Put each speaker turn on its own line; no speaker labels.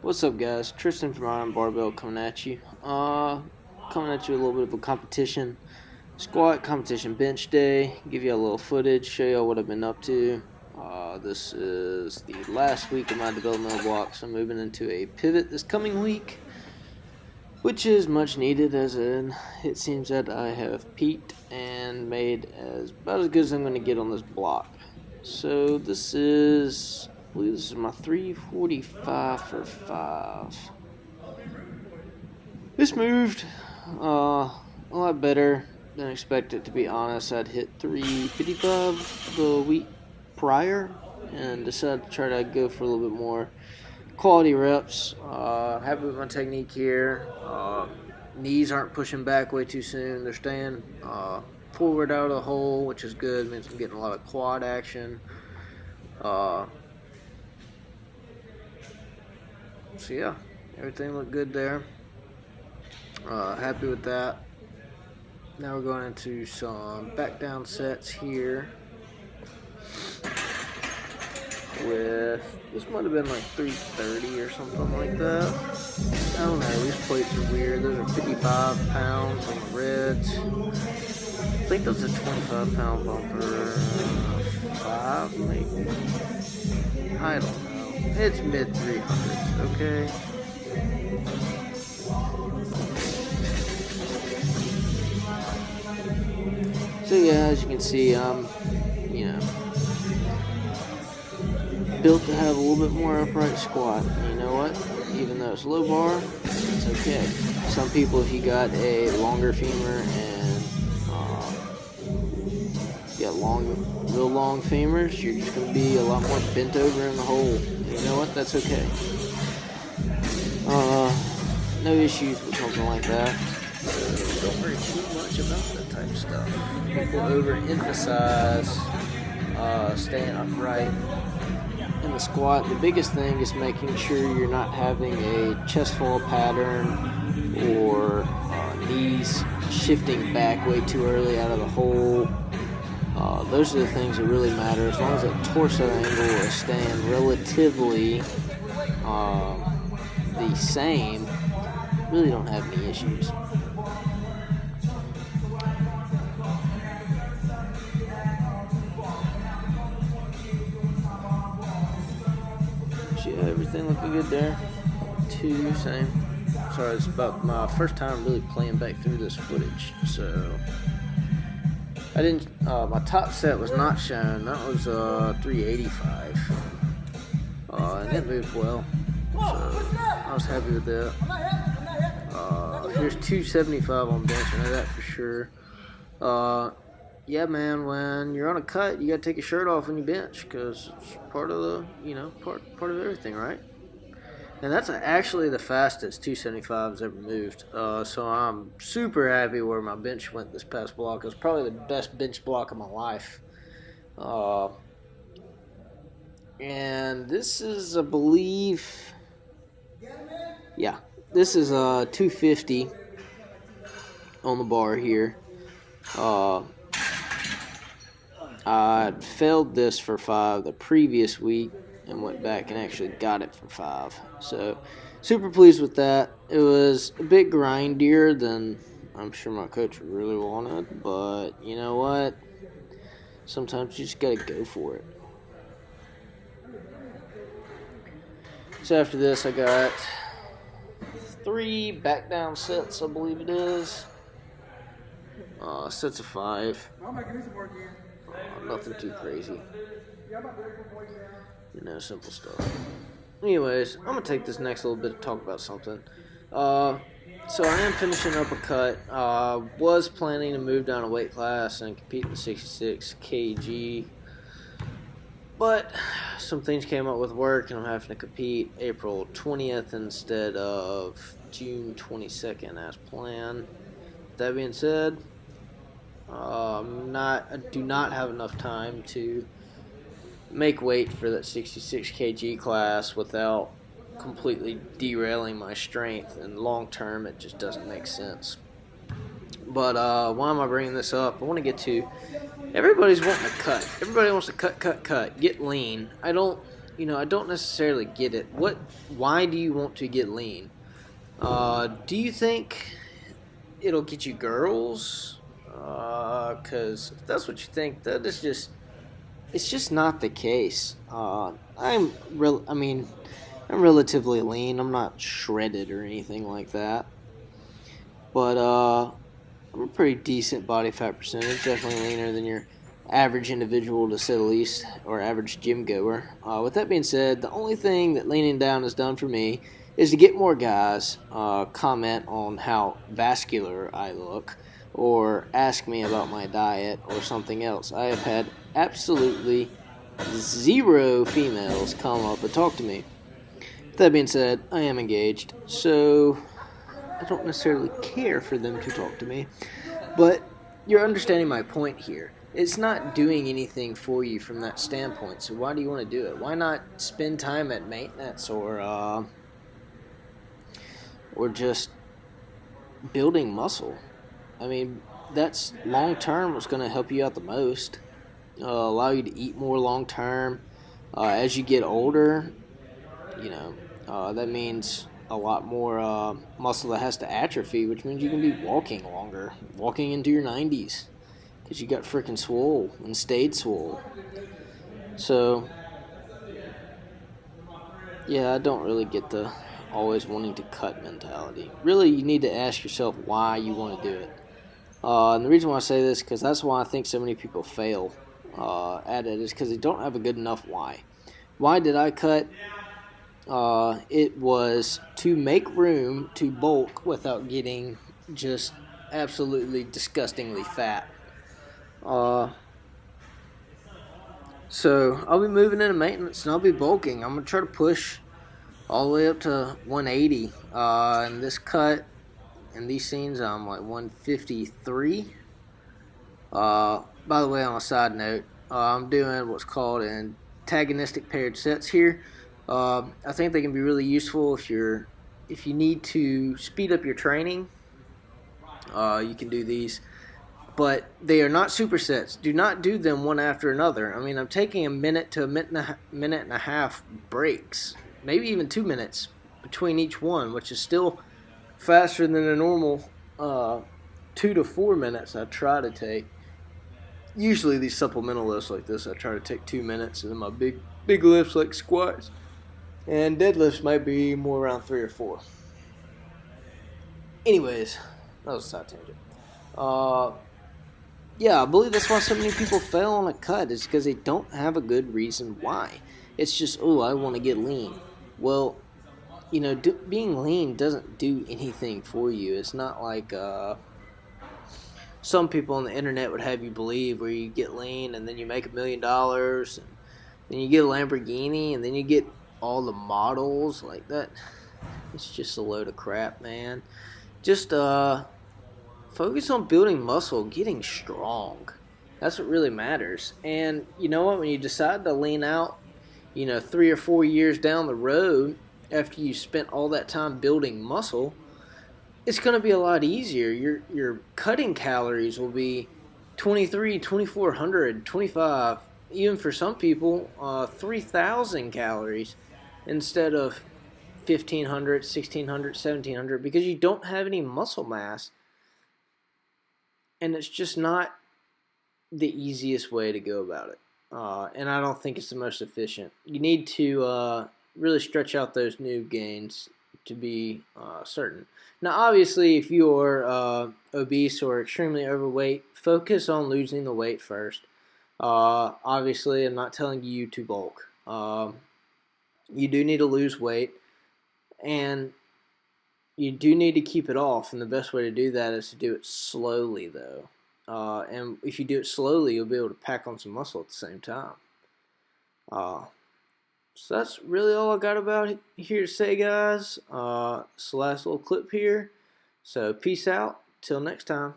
What's up, guys? Tristan from Iron Barbell coming at you. Coming at you with a little bit of a competition. Squat competition bench day. Give you a little footage, show you all what I've been up to. This is the last week of my developmental blocks. I'm moving into a pivot this coming week, which is much needed, as in it seems that I have peaked and made about as good as I'm going to get on this block. So this is, I believe this is my 345 for 5. This moved a lot better than expected, to be honest. I'd hit 355 the week prior and decided to try to go for a little bit more quality reps. Happy with my technique here. Knees aren't pushing back way too soon. They're staying forward out of the hole, which is good. It means I'm getting a lot of quad action. So yeah, everything looked good there. Happy with that. Now we're going into some back down sets here with, this might have been like 330 or something like that. I don't know, these plates are weird. Those are 55 pounds on the reds. I think those are 25 pound bumper, 5 maybe. I don't know. It's mid 300s, okay? So yeah, as you can see, I'm, built to have a little bit more upright squat. And you know what? Even though it's low bar, it's okay. Some people, if you got a longer femur and real long femurs, you're just going to be a lot more bent over in the hole. And you know what? That's okay. No issues with something like that. So don't worry too much about that type of stuff. People overemphasize staying upright in the squat. The biggest thing is making sure you're not having a chest fall pattern or knees shifting back way too early out of the hole. Those are the things that really matter. As long as that torso angle is staying relatively the same, really don't have any issues. Yeah, everything looking good there. Same. Sorry, it's about my first time really playing back through this footage, so I didn't. My top set was not shown. That was 385, and it moved well, so I was happy with that. Here's 275 on bench. I know that for sure. Yeah, man, when you're on a cut, you gotta take your shirt off when you bench, because it's part of the, part of everything, right? And that's actually the fastest 275's ever moved. So I'm super happy where my bench went this past block. It was probably the best bench block of my life. And this is, I believe, yeah, this is 250 on the bar here. I failed this for 5 the previous week and went back and actually got it for 5. So, super pleased with that. It was a bit grindier than I'm sure my coach really wanted, but you know what? Sometimes you just gotta go for it. So after this, I got 3 back down sets, I believe it is. Sets of 5. Nothing too crazy. Simple stuff. Anyways, I'm going to take this next little bit to talk about something. So I am finishing up a cut. Was planning to move down a weight class and compete in the 66 kg. But some things came up with work and I'm having to compete April 20th instead of June 22nd as planned. That being said, I do not have enough time to make weight for that 66 kg class without completely derailing my strength, and long term it just doesn't make sense. But why am I bringing this up? I want to get to, everybody's wanting to cut. Everybody wants to cut, get lean. I don't I don't necessarily get it. Why do you want to get lean? Do you think it'll get you girls? Because if that's what you think, it's just not the case. I mean, I'm relatively lean. I'm not shredded or anything like that. But I'm a pretty decent body fat percentage. Definitely leaner than your average individual, to say the least, or average gym goer. With that being said, the only thing that leaning down has done for me is to get more guys comment on how vascular I look, or ask me about my diet or something else. I have had absolutely zero females come up and talk to me. With that being said, I am engaged, so I don't necessarily care for them to talk to me. But you're understanding my point here. It's not doing anything for you from that standpoint, so why do you want to do it? Why not spend time at maintenance or just building muscle? I mean, that's long term what's going to help you out the most. Allow you to eat more long term. As you get older, that means a lot more muscle that has to atrophy, which means you can be walking longer, walking into your 90s, because you got freaking swole and stayed swole. So, yeah, I don't really get the always wanting to cut mentality. Really, you need to ask yourself why you want to do it. And the reason why I say this, because that's why I think so many people fail at it, is because they don't have a good enough why. Why did I cut? It was to make room to bulk without getting just absolutely disgustingly fat. So I'll be moving into maintenance and I'll be bulking. I'm gonna try to push all the way up to 180. In this cut, in these scenes, I'm like 153. By the way, on a side note, I'm doing what's called antagonistic paired sets here. I think they can be really useful if you need to speed up your training. You can do these, but they are not supersets. Do not do them one after another. I mean, I'm taking a minute to a minute and a half breaks, maybe even 2 minutes between each one, which is still faster than a normal 2 to 4 minutes I try to take. Usually these supplemental lifts like this, I try to take 2 minutes, and then my big lifts like squats and deadlifts might be more around 3 or 4. Anyways, that was a side tangent. Yeah, I believe that's why so many people fail on a cut, is because they don't have a good reason why. It's just, I want to get lean. Well, being lean doesn't do anything for you. It's not like some people on the internet would have you believe, where you get lean and then you make $1 million, and then you get a Lamborghini, and then you get all the models like that. It's just a load of crap, man. Just focus on building muscle, getting strong. That's what really matters. And you know what? When you decide to lean out, 3 or 4 years down the road, after you spent all that time building muscle, it's going to be a lot easier. Your cutting calories will be 23, 2,400, 25, even for some people, 3,000 calories instead of 1,500, 1,600, 1,700, because you don't have any muscle mass. And it's just not the easiest way to go about it. And I don't think it's the most efficient. You need to really stretch out those new gains to be certain. Now, obviously, if you are obese or extremely overweight, focus on losing the weight first. Obviously, I'm not telling you to bulk. You do need to lose weight, and you do need to keep it off, and the best way to do that is to do it slowly, though. And if you do it slowly, you'll be able to pack on some muscle at the same time. So that's really all I got about here to say, guys. It's the last little clip here. So peace out. Till next time.